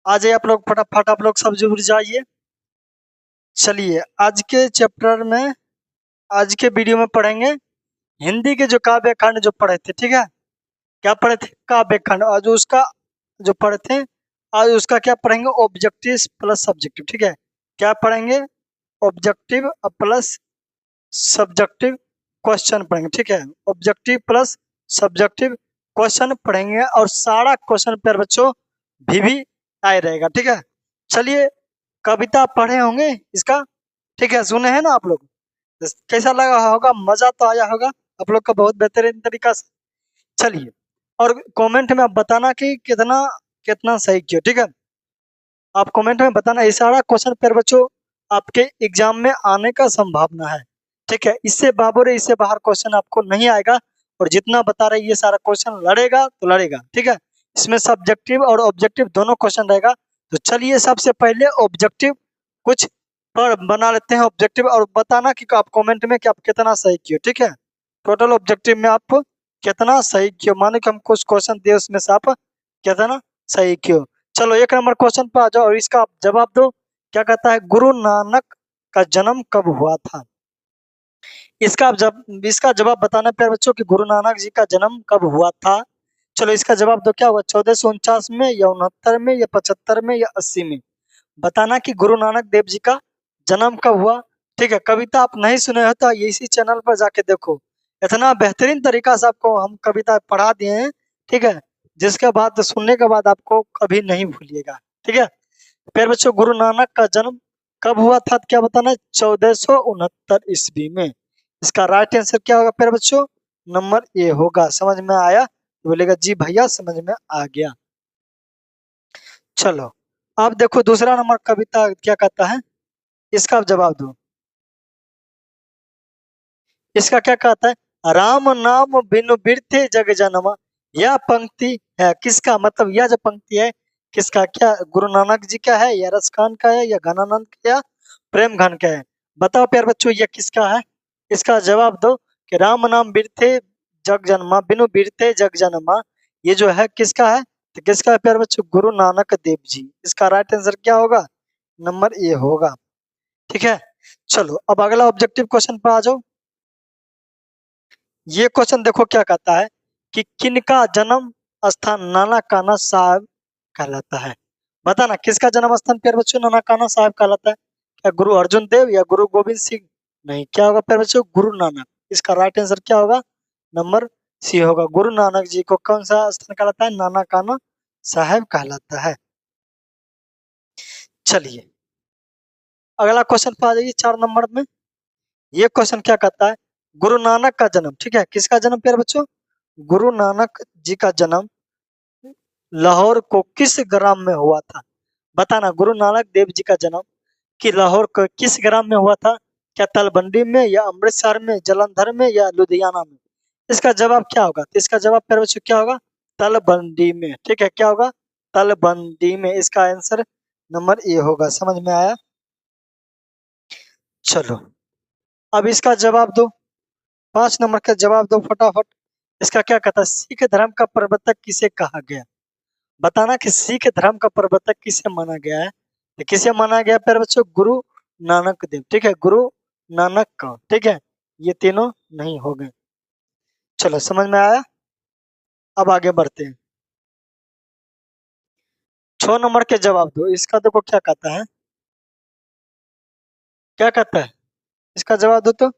आ जाइए आप लोग, फटाफट आप लोग सब जुड़ जाइए। चलिए आज के चैप्टर में, आज के वीडियो में पढ़ेंगे हिंदी के जो काव्य खंड जो पढ़े थे, ठीक है। क्या पढ़े थे? काव्य खंड। और जो उसका जो पढ़े थे, आज उसका क्या पढ़ेंगे? ऑब्जेक्टिव प्लस सब्जेक्टिव, ठीक है। क्या पढ़ेंगे? ऑब्जेक्टिव प्लस सब्जेक्टिव क्वेश्चन पढ़ेंगे, ठीक है। ऑब्जेक्टिव प्लस सब्जेक्टिव क्वेश्चन पढ़ेंगे और सारा क्वेश्चन पेपर बच्चों भी आए रहेगा, ठीक है। चलिए, कविता पढ़े होंगे इसका, ठीक है, सुने हैं ना आप लोग? कैसा लगा होगा? मजा तो आया होगा आप लोग का बहुत बेहतरीन तरीका से। चलिए, और कमेंट में आप बताना कि कितना कितना सही किया, ठीक है। आप कमेंट में बताना, ये सारा क्वेश्चन पेपर बच्चों आपके एग्जाम में आने का संभावना है, ठीक है। इससे बाबूरे इससे बाहर क्वेश्चन आपको नहीं आएगा। और जितना बता रहे ये सारा क्वेश्चन लड़ेगा तो लड़ेगा, ठीक है। इसमें सब्जेक्टिव और ऑब्जेक्टिव दोनों क्वेश्चन रहेगा। तो चलिए, सबसे पहले ऑब्जेक्टिव कुछ पर बना लेते हैं ऑब्जेक्टिव, और बताना कि आप कमेंट में कि आप कितना सही किए, ठीक है। टोटल ऑब्जेक्टिव में आप कितना सही किए, मानो कि हम कुछ क्वेश्चन दिए उसमें से आप कितना सही किए। चलो, एक नंबर क्वेश्चन पर आ जाओ और इसका आप जवाब दो। क्या कहता है? गुरु नानक का जन्म कब हुआ था? इसका जवाब बताना प्यारे बच्चों कि गुरु नानक जी का जन्म कब हुआ था। चलो, इसका जवाब दो। क्या हुआ? 1449 में, या 69 में, या 75 में, या 80 में? बताना कि गुरु नानक देव जी का जन्म कब हुआ, ठीक है। कविता आप नहीं सुने हो तो ये इसी चैनल पर जाके देखो, इतना बेहतरीन तरीका से आपको हम कविता पढ़ा दिए हैं, ठीक है। जिसके बाद सुनने के बाद आपको कभी नहीं भूलिएगा, ठीक है। प्यारे बच्चों, गुरु नानक का जन्म कब हुआ था? क्या बताना है? 1469 ईस्वी में। इसका राइट आंसर क्या होगा प्यारे बच्चों? नंबर ए होगा। समझ में आया? बोलेगा जी भैया समझ में आ गया। चलो, अब देखो दूसरा नंबर कविता क्या कहता है, इसका आप जवाब दो। इसका क्या कहता है? राम नाम बिनु बिरथे जग जनमा। यह पंक्ति है किसका? मतलब यह जो पंक्ति है किसका? क्या गुरु नानक जी का है, या रस खान का है, या घनानंद का, या प्रेम घन का है? बताओ प्यार बच्चों, ये किसका है? इसका जवाब दो कि राम नाम बिरथे जग जन्मा, बिनु बिरथे जग जन्मा। ये जो है किसका है? तो किसका है प्यार बच्चों? गुरु नानक देव जी। इसका राइट आंसर क्या होगा? नंबर ए होगा, ठीक है। चलो, अब अगला ऑब्जेक्टिव क्वेश्चन पे आ जाओ। ये क्वेश्चन देखो क्या कहता है कि किनका जन्म स्थान नाना काना साहब कहलाता है? बताना किसका जन्म स्थान प्यारे बच्चों नाना काना साहब कहलाता है? क्या गुरु अर्जुन देव, या गुरु गोविंद सिंह? नहीं, क्या होगा प्यारे बच्चों? गुरु नानक। इसका राइट आंसर क्या होगा? नंबर सी होगा। गुरु नानक जी को कौन सा स्थान कहलाता है? नाना काना साहब कहलाता है। चलिए, अगला क्वेश्चन पे आ जाइए 4 नंबर में। ये क्वेश्चन क्या कहता है? गुरु नानक का जन्म, ठीक है, किसका जन्म प्यारे बच्चों? गुरु नानक जी का जन्म लाहौर को किस ग्राम में हुआ था? बताना, गुरु नानक देव जी का जन्म कि लाहौर को किस ग्राम में हुआ था? क्या तलबंडी में, या अमृतसर में, जालंधर में, या लुधियाना में? इसका जवाब क्या होगा? तो इसका जवाब प्यारे बच्चों क्या होगा? तलबंडी में, ठीक है। क्या होगा? तलबंडी में। इसका आंसर नंबर ए होगा। समझ में आया? चलो, अब इसका जवाब दो। 5 नंबर का जवाब दो फटाफट। इसका क्या कहता है? सिख धर्म का प्रवर्तक किसे कहा गया? बताना कि सिख धर्म का प्रवर्तक किसे माना गया है? तो किसे माना गया प्यारे बच्चों? गुरु नानक देव, ठीक है, गुरु नानक का, ठीक है। ये तीनों नहीं हो गए। चलो, समझ में आया? अब आगे बढ़ते हैं। 6 नंबर के जवाब दो। इसका देखो क्या कहता है, क्या कहता है? इसका जवाब दो तो।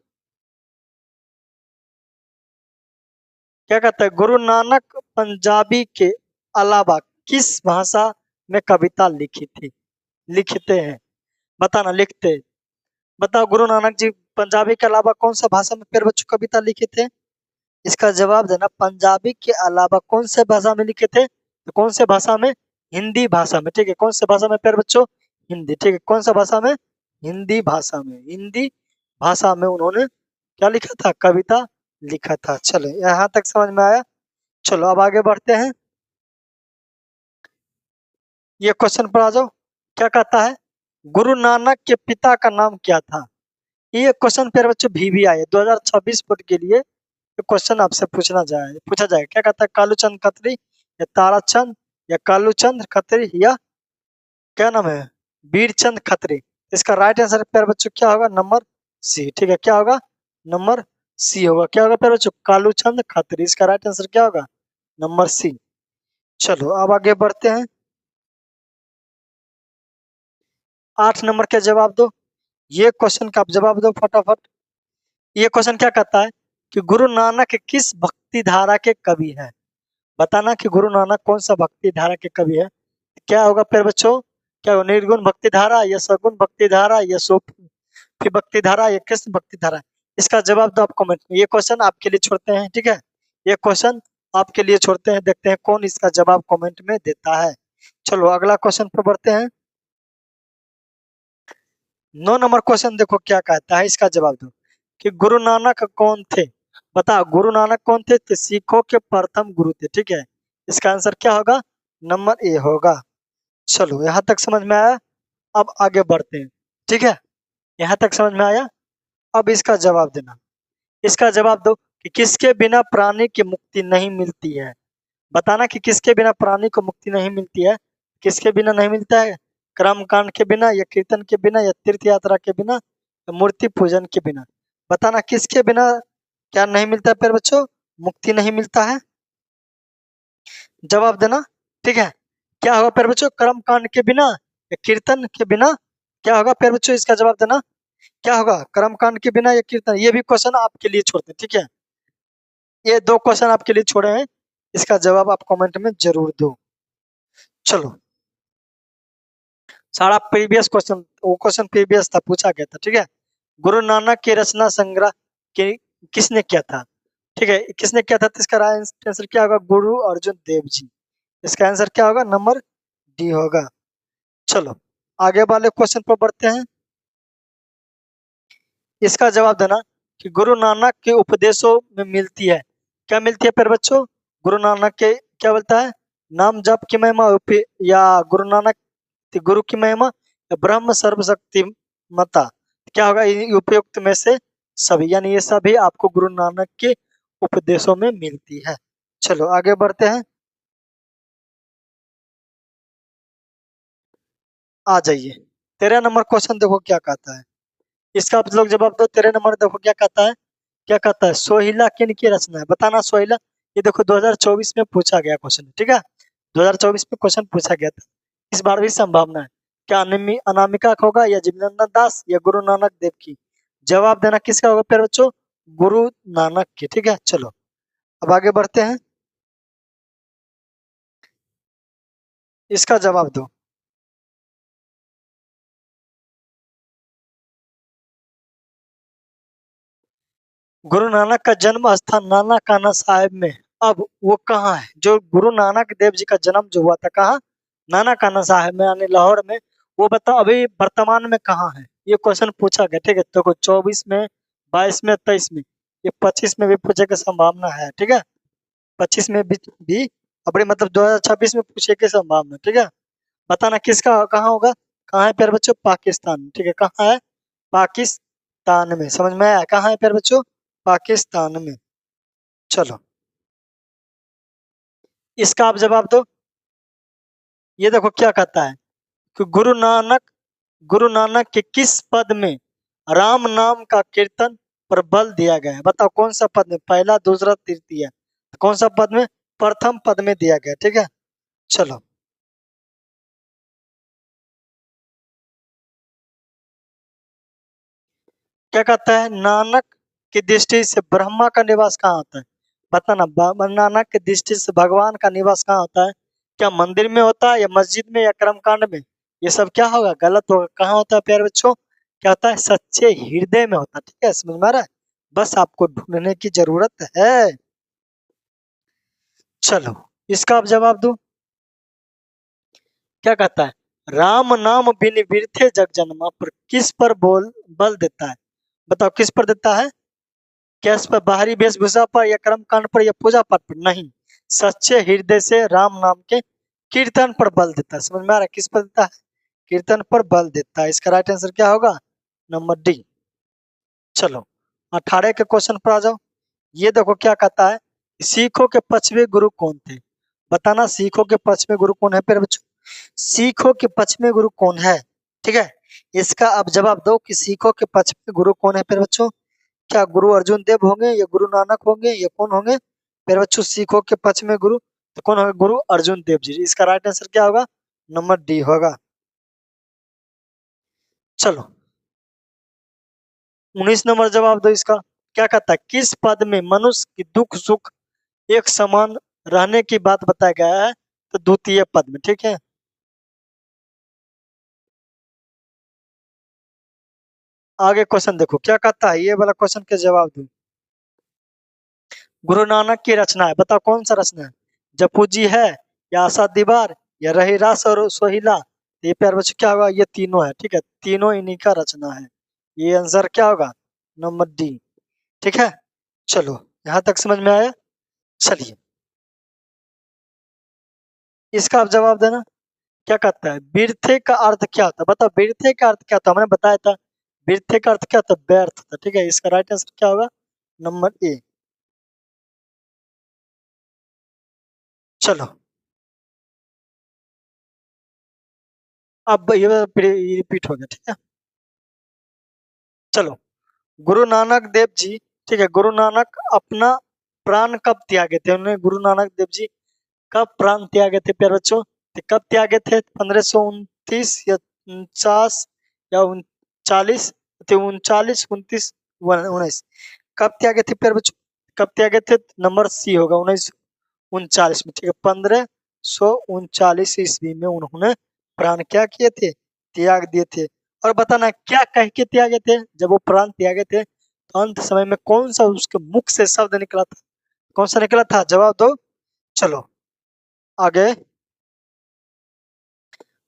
क्या कहता है? गुरु नानक पंजाबी के अलावा किस भाषा में कविता लिखी थी, लिखते हैं? बताना, लिखते। बताओ, गुरु नानक जी पंजाबी के अलावा कौन सा भाषा में प्यारे बच्चों कविता लिखे थे? इसका जवाब देना, पंजाबी के अलावा कौन से भाषा में लिखे थे? तो कौन से भाषा में? हिंदी भाषा में, ठीक है। कौन से भाषा में प्यारे बच्चों? हिंदी, ठीक है। कौन सा भाषा में? हिंदी भाषा में। हिंदी भाषा में उन्होंने क्या लिखा था? कविता लिखा था। चलो, यहाँ तक समझ में आया? चलो, अब आगे बढ़ते हैं। ये क्वेश्चन पर आ जाओ। क्या कहता है? गुरु नानक के पिता का नाम क्या था? ये क्वेश्चन प्यारे बच्चों भी आए 2026 बोर्ड के लिए। क्वेश्चन आपसे पूछा जाएगा। क्या कहता है? कालूचंद खत्री, या ताराचंद, या कालूचंद खत्री, या क्या नाम है, वीरचंद खत्री। इसका राइट आंसर प्यारे बच्चों क्या होगा, नंबर सी। ठीक है, क्या होगा, नंबर सी होगा। क्या होगा प्यारे बच्चों, कालूचंद खत्री। इसका राइट आंसर क्या होगा, नंबर सी। चलो अब आगे बढ़ते हैं, 8 नंबर का जवाब दो। ये क्वेश्चन का आप जवाब दो फटाफट। ये क्वेश्चन क्या कहता है कि गुरु नानक किस भक्ति धारा के कवि है। बताना कि गुरु नानक कौन सा भक्ति धारा के कवि है। क्या होगा प्यारे बच्चों, क्या होगा, निर्गुण भक्ति धारा या सगुण भक्ति धारा या सूफी भक्ति धारा या कृष्ण भक्ति धारा। इसका जवाब दो आप कमेंट में। ये क्वेश्चन आपके लिए छोड़ते हैं, ठीक है, ये क्वेश्चन आपके लिए छोड़ते हैं, देखते हैं कौन इसका जवाब कमेंट में देता है। चलो अगला क्वेश्चन पर बढ़ते हैं। 9 नंबर क्वेश्चन देखो क्या कहता है, इसका जवाब दो कि गुरु नानक कौन थे। बता गुरु नानक कौन थे, तो सिखों के प्रथम गुरु थे। ठीक है, इसका आंसर क्या होगा, नंबर ए होगा। चलो यहाँ तक समझ में आया, अब आगे बढ़ते हैं। ठीक है, यहाँ तक समझ में आया, अब इसका जवाब देना। इसका जवाब दो कि किसके बिना प्राणी की मुक्ति नहीं मिलती है। बताना कि किसके बिना प्राणी को मुक्ति नहीं मिलती है। किसके बिना नहीं मिलता है, कर्म कांड के बिना या कीर्तन के बिना या तीर्थ यात्रा के बिना या मूर्ति पूजन के बिना। बताना किसके बिना क्या नहीं मिलता है प्यारे बच्चों, मुक्ति नहीं मिलता है, जवाब देना। ठीक है, क्या होगा प्यारे बच्चों, कर्म कांड के बिना या कीर्तन के बिना। क्या होगा प्यारे बच्चों, इसका जवाब देना। क्या होगा, कर्म कांड के बिना या कीर्तन। ये भी क्वेश्चन आपके लिए छोड़ते हैं, ठीक है, ये 2 क्वेश्चन आपके लिए छोड़े हैं, इसका जवाब आप कमेंट में जरूर दो। चलो सारा प्रीवियस क्वेश्चन, वो क्वेश्चन प्रीवियस था, पूछा गया था। ठीक है, गुरु नानक के रचना संग्रह के किसने किया था। ठीक है, किसने किया था, तो इसका आंसर क्या होगा, गुरु अर्जुन देव जी। इसका आंसर क्या होगा, नंबर डी होगा। चलो आगे वाले क्वेश्चन पर बढ़ते हैं। इसका जवाब देना कि गुरु नानक के उपदेशों में मिलती है। क्या मिलती है प्यारे बच्चों, गुरु नानक के क्या बोलता है, नाम जप की महिमा या गुरु नानक गुरु की महिमा या ब्रह्म सर्वशक्ति मता। क्या होगा, उपयुक्त में से सभी, यानी ये सभी आपको गुरु नानक के उपदेशों में मिलती है। चलो आगे बढ़ते हैं, आ जाइए 13 नंबर क्वेश्चन देखो क्या कहता है। इसका आप लोग जवाब दो। 13 नंबर देखो क्या कहता है, क्या कहता है, सोहिला किन की रचना है। बताना सोहिला, ये देखो 2024 में पूछा गया क्वेश्चन। ठीक है, 2024 में क्वेश्चन पूछा गया था, इस बार भी संभावना है। क्या अनामिका का होगा या जीवनानंद दास या गुरु नानक देव की। जवाब देना किसका होगा प्यारे बच्चों, गुरु नानक की। ठीक है, चलो अब आगे बढ़ते हैं, इसका जवाब दो। गुरु नानक का जन्म स्थान नानकाना साहिब में, अब वो कहाँ है, जो गुरु नानक देव जी का जन्म जो हुआ था कहाँ, नानकाना साहिब में यानी लाहौर में। वो बताओ अभी वर्तमान में कहाँ है, ये क्वेश्चन पूछा गया। ठीक है, तो 24 में, 22 में, 23 में, ये 25 में भी पूछे की संभावना है। ठीक है, 25 में भी अपने मतलब 2026 में पूछे की संभावना। ठीक है, बताना किसका कहाँ होगा, कहाँ है प्यारे बच्चों, पाकिस्तान में। ठीक है, कहाँ है, पाकिस्तान में। समझ में आया, कहाँ है प्यारे बच्चों, पाकिस्तान में। चलो इसका आप जवाब दो। ये देखो क्या कहता है कि गुरु नानक के किस पद में राम नाम का कीर्तन पर बल दिया गया है। बताओ कौन सा पद में, पहला दूसरा तृतीय, कौन सा पद में, प्रथम पद में दिया गया। ठीक है, चलो क्या कहता है, नानक की दृष्टि से ब्रह्मा का निवास कहाँ होता है। बताना, नानक की दृष्टि से भगवान का निवास कहाँ होता है। क्या मंदिर में होता है या मस्जिद में या कर्मकांड में। ये सब क्या होगा, गलत होगा। कहाँ होता है प्यारे बच्चों, क्या होता है, सच्चे हृदय में होता है। ठीक है, समझ में आ रहा है, बस आपको ढूंढने की जरूरत है। चलो इसका आप जवाब दो। क्या कहता है, राम नाम बिन बिरथे जग जन्मा पर किस पर बोल बल देता है। बताओ किस पर देता है, क्या इस पर बाहरी वेशभूषा पर या कर्म कांड पर या पूजा पाठ पर, नहीं, सच्चे हृदय से राम नाम के कीर्तन पर बल देता है। समझ में आ रहा है, किस पर देता है, कीर्तन पर बल देता है। इसका राइट आंसर क्या होगा, नंबर डी। चलो 18 के क्वेश्चन पर आ जाओ। ये देखो क्या कहता है, सिखों के 5वें गुरु कौन थे। बताना सिखों के 5वें गुरु कौन है प्यारे बच्चों। सिखों के पक्ष में गुरु कौन है? ठीक है, इसका अब जवाब दो कि सिखों के पक्ष में गुरु कौन है प्यारे बच्चों। क्या गुरु अर्जुन देव होंगे या गुरु नानक होंगे या कौन होंगे प्यारे बच्चों? सिखों के पक्ष में गुरु तो कौन होगा? गुरु अर्जुन देव जी। इसका राइट आंसर क्या होगा? नंबर डी होगा। चलो 19 नंबर जवाब दो इसका। क्या कहता है? किस पद में मनुष्य की दुख सुख एक समान रहने की बात बताया गया है? तो द्वितीय पद में। ठीक है, आगे क्वेश्चन देखो क्या कहता है, ये वाला क्वेश्चन के जवाब दो। गुरु नानक की रचना है, बताओ कौन सा रचना है? जपू जी है या आशा दीवार या रहीरास और सोहिला? ये प्यार बच्चों क्या होगा? ये तीनों है। ठीक है, तीनों इन्हीं का रचना है। ये आंसर क्या होगा? Number D. ठीक है, चलो यहां तक समझ में आया। चलिए इसका आप जवाब देना। क्या कहता है? बिरथे का अर्थ क्या होता है? बताओ बिरथे का अर्थ क्या होता है? हमने बताया था बिरथे का अर्थ क्या होता है? व्यर्थ था। ठीक है, इसका राइट आंसर क्या होगा? Number A. चलो अब ये रिपीट हो गया। ठीक है, चलो गुरु नानक देव जी। ठीक है, गुरु नानक अपना प्राण कब त्यागे थे? उन्होंने गुरु नानक देव जी कब प्राण त्यागे थे प्यारे बच्चों? तो कब त्यागे थे? 1529 या 49 या 39? तो 39 29 19 कब त्यागे थे प्यारे बच्चों? कब त्यागे थे? नंबर सी होगा 1939 में। ठीक है, 1539 ईस्वी में उन्होंने प्राण क्या किए थे? त्याग दिए थे। और बताना क्या कह के त्यागे थे जब वो प्राण त्यागे थे? तो अंत समय में कौन सा उसके मुख से शब्द निकला था? कौन सा निकला था? जवाब दो। चलो आगे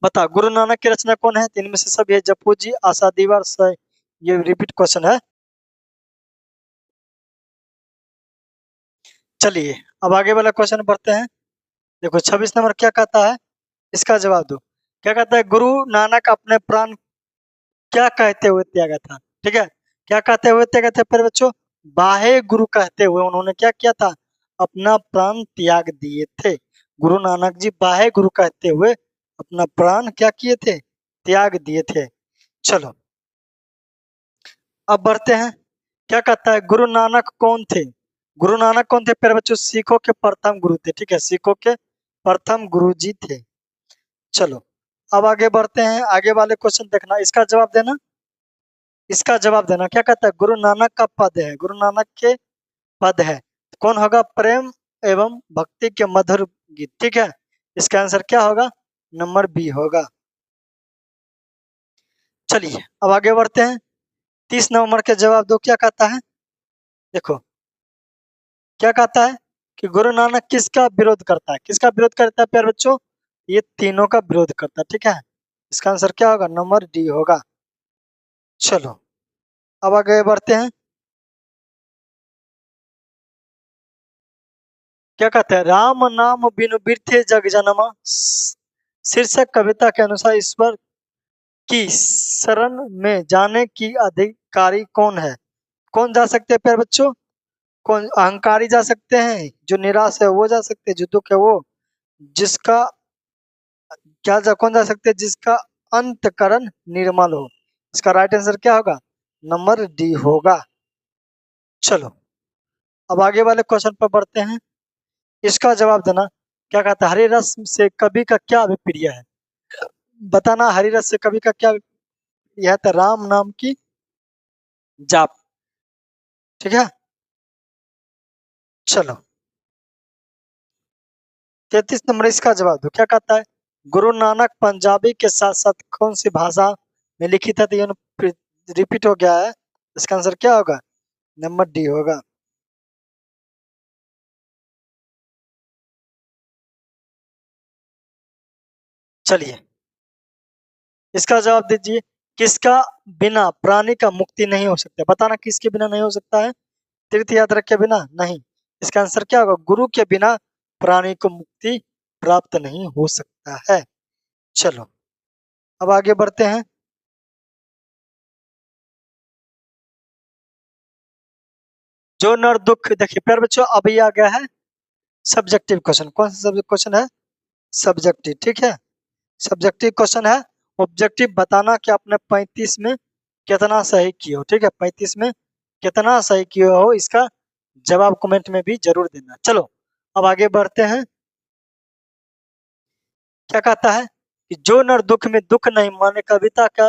बता। गुरु नानक की रचना कौन है? तो इनमें से सब ये जपू जी, आशा दीवार से। ये रिपीट क्वेश्चन है। चलिए अब आगे वाला क्वेश्चन पढ़ते हैं। देखो 26 नंबर क्या कहता है? इसका जवाब दो। क्या कहता है? गुरु नानक अपने प्राण क्या कहते हुए त्यागा था? ठीक है, क्या कहते हुए त्यागा था पर बच्चों? बाहे गुरु कहते हुए उन्होंने क्या किया था? अपना प्राण त्याग दिए थे। गुरु नानक जी बाहे गुरु कहते हुए अपना प्राण क्या किए थे? त्याग दिए थे। चलो अब बढ़ते हैं। क्या कहता है? गुरु नानक कौन थे? गुरु नानक कौन थे प्यारे बच्चों? सिखों के प्रथम गुरु थे। ठीक है, सिखों के प्रथम गुरु जी थे। चलो अब आगे बढ़ते हैं। आगे वाले क्वेश्चन देखना, इसका जवाब देना। इसका जवाब देना। क्या कहता है? गुरु नानक का पद है, गुरु नानक के पद है कौन होगा? प्रेम एवं भक्ति के मधुर गीत। ठीक है, इसका आंसर क्या होगा? नंबर बी होगा। चलिए अब आगे बढ़ते हैं। 30 नंबर के जवाब दो। क्या कहता है? देखो क्या कहता है कि गुरु नानक किसका विरोध करता है? किसका विरोध करता है प्यारे बच्चों? ये तीनों का विरोध करता है। ठीक है, इसका आंसर क्या होगा? नंबर डी होगा। चलो अब आगे बढ़ते हैं। क्या कहते हैं? राम नाम बिनु बिरथे जग जनमा शीर्षक कविता के अनुसार ईश्वर की शरण में जाने की अधिकारी कौन है? कौन जा सकते हैं प्यारे बच्चों? कौन? अहंकारी जा सकते हैं, जो निराश है वो जा सकते हैं, जो दुख है वो, जिसका कौन जा सकते हैं? जिसका अंतकरण निर्मल हो। इसका राइट आंसर क्या होगा? नंबर डी होगा। चलो अब आगे वाले क्वेश्चन पर बढ़ते हैं। इसका जवाब देना। क्या कहता है? हरे रस से कवि का क्या अभिप्रिय है? बताना हरि रस से कवि का क्या? यह था राम नाम की जाप। ठीक है, चलो 33 नंबर इसका जवाब दो। क्या कहता है? गुरु नानक पंजाबी के साथ साथ कौन सी भाषा में लिखित है? तो ये रिपीट हो गया है। इसका आंसर क्या होगा? नंबर डी होगा। चलिए इसका जवाब दीजिए। किसका बिना प्राणी का मुक्ति नहीं हो सकता? बताना किसके बिना नहीं हो सकता है? तीर्थ यात्रा के बिना नहीं। इसका आंसर क्या होगा? गुरु के बिना प्राणी को मुक्ति प्राप्त नहीं हो सकता है। चलो अब आगे बढ़ते हैं। जो नर दुख देखिए प्यारे बच्चों अब ये आ गया है सब्जेक्टिव क्वेश्चन। कौन सा सब्जेक्ट क्वेश्चन है? सब्जेक्टिव। ठीक है, सब्जेक्टिव क्वेश्चन है। ऑब्जेक्टिव बताना कि आपने 35 में कितना सही किए हो। ठीक है, 35 में कितना सही किए हो इसका जवाब कमेंट में भी जरूर देना। चलो अब आगे बढ़ते हैं। क्या कहता है कि जो नर दुख में दुख नहीं माने, कविता का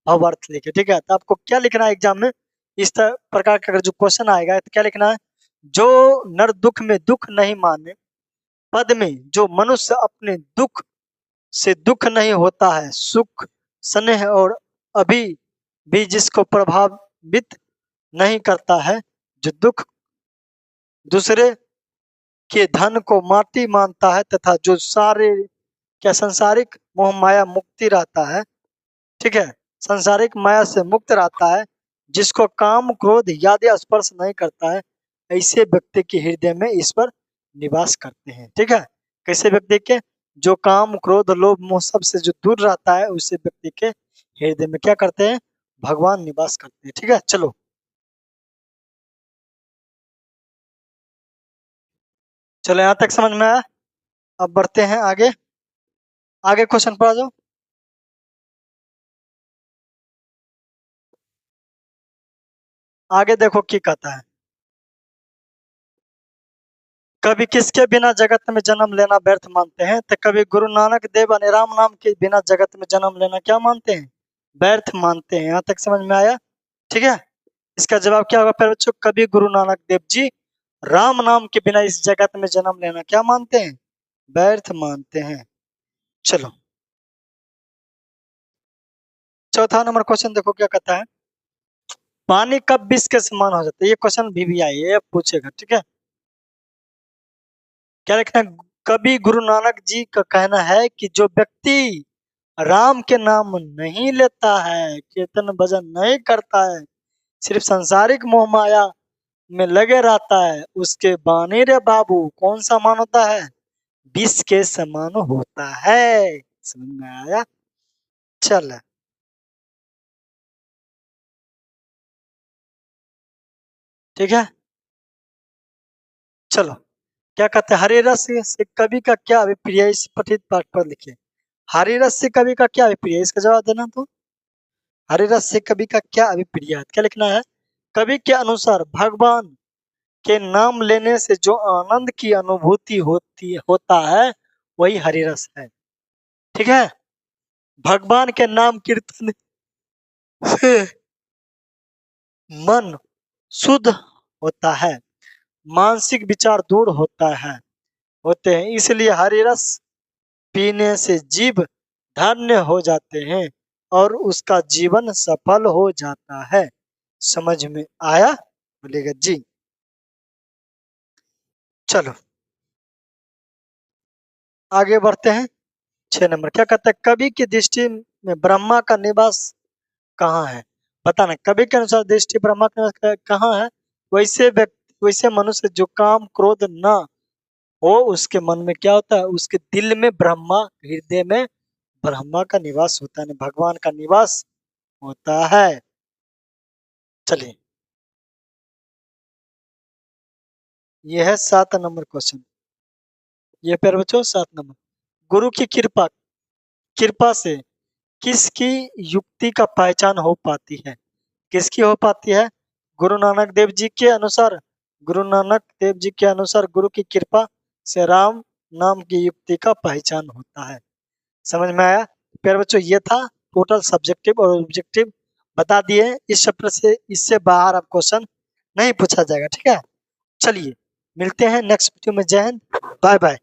भावार्थ लिखे। ठीक है, तो आपको क्या लिखना है एग्जाम में, इस प्रकार का अगर जो क्वेश्चन आएगा तो क्या लिखना है, जो नर दुख में दुख नहीं माने, पद में जो मनुष्य अपने दुख से दुख नहीं होता है, सुख स्नेह और अभी भी जिसको प्रभावित नहीं करता है, जो दुख दूसरे के धन को माटी मानता है तथा जो सारे क्या संसारिक मोह माया मुक्ति रहता है। ठीक है, संसारिक माया से मुक्त रहता है, जिसको काम क्रोध याद स्पर्श नहीं करता है, ऐसे व्यक्ति के हृदय में ईश्वर निवास करते हैं। ठीक है, कैसे व्यक्ति के, जो काम क्रोध लोभ मोह सब से जो दूर रहता है, उसे व्यक्ति के हृदय में क्या करते हैं, भगवान निवास करते हैं। ठीक है, चलो चलो यहाँ तक समझ में आया। अब बढ़ते हैं आगे, आगे क्वेश्चन पर आ जाओ। आगे देखो क्या कहता है, कभी किसके बिना जगत में जन्म लेना व्यर्थ मानते हैं, तो कभी गुरु नानक देव ने राम नाम के बिना जगत में जन्म लेना क्या मानते हैं, व्यर्थ मानते हैं। यहाँ तक समझ में आया। ठीक है, इसका जवाब क्या होगा प्यारे बच्चों, कभी गुरु नानक देव जी राम नाम के बिना इस जगत में जन्म लेना क्या मानते हैं, व्यर्थ मानते हैं। चलो चौथा नंबर क्वेश्चन देखो क्या कहता है, पानी कब विष के समान हो जाता है, ये क्वेश्चन भी आई है, पूछेगा। ठीक है, क्या लिखना है, कभी गुरु नानक जी का कहना है कि जो व्यक्ति राम के नाम नहीं लेता है, कीर्तन भजन नहीं करता है, सिर्फ सांसारिक मोह माया में लगे रहता है, उसके बानी रे बाबू कौन सा मान होता है, विष के समान होता है। समझ में आया। चल ठीक है, चलो क्या कहते हैं, हरे रस से कवि का क्या अभिप्राय है, इस पठित पाठ पर लिखे। हरे रस से कवि का क्या अभिप्राय है, इसका जवाब देना। तो हरे रस से कवि का क्या अभिप्राय है, क्या लिखना है, कवि के अनुसार भगवान के नाम लेने से जो आनंद की अनुभूति होता है, वही हरि रस है। ठीक है, भगवान के नाम कीर्तन से मन शुद्ध होता है, मानसिक विचार दूर होते हैं, इसलिए हरि रस पीने से जीव धन्य हो जाते हैं और उसका जीवन सफल हो जाता है। समझ में आया, बोलेगा जी। चलो आगे बढ़ते हैं। 6 नंबर क्या कहता है, कवि की दृष्टि में ब्रह्मा का निवास कहाँ है, बताना। कवि के अनुसार दृष्टि ब्रह्मा का निवास कहाँ है, वैसे व्यक्ति वैसे मनुष्य जो काम क्रोध न हो, उसके मन में क्या होता है, उसके दिल में ब्रह्मा, हृदय में ब्रह्मा का निवास होता है, भगवान का निवास होता है। चलिए यह है 7 नंबर क्वेश्चन। ये फिर बच्चों 7 नंबर, गुरु की कृपा कृपा से किसकी युक्ति का पहचान हो पाती है, किसकी हो पाती है, गुरु नानक देव जी के अनुसार, गुरु नानक देव जी के अनुसार गुरु की कृपा से राम नाम की युक्ति का पहचान होता है। समझ में आया प्यारे बच्चों, ये था टोटल सब्जेक्टिव और ऑब्जेक्टिव बता दिए। इस चैप्टर से इससे बाहर आप क्वेश्चन नहीं पूछा जाएगा। ठीक है, चलिए मिलते हैं नेक्स्ट वीडियो में। जय हिंद, बाय बाय।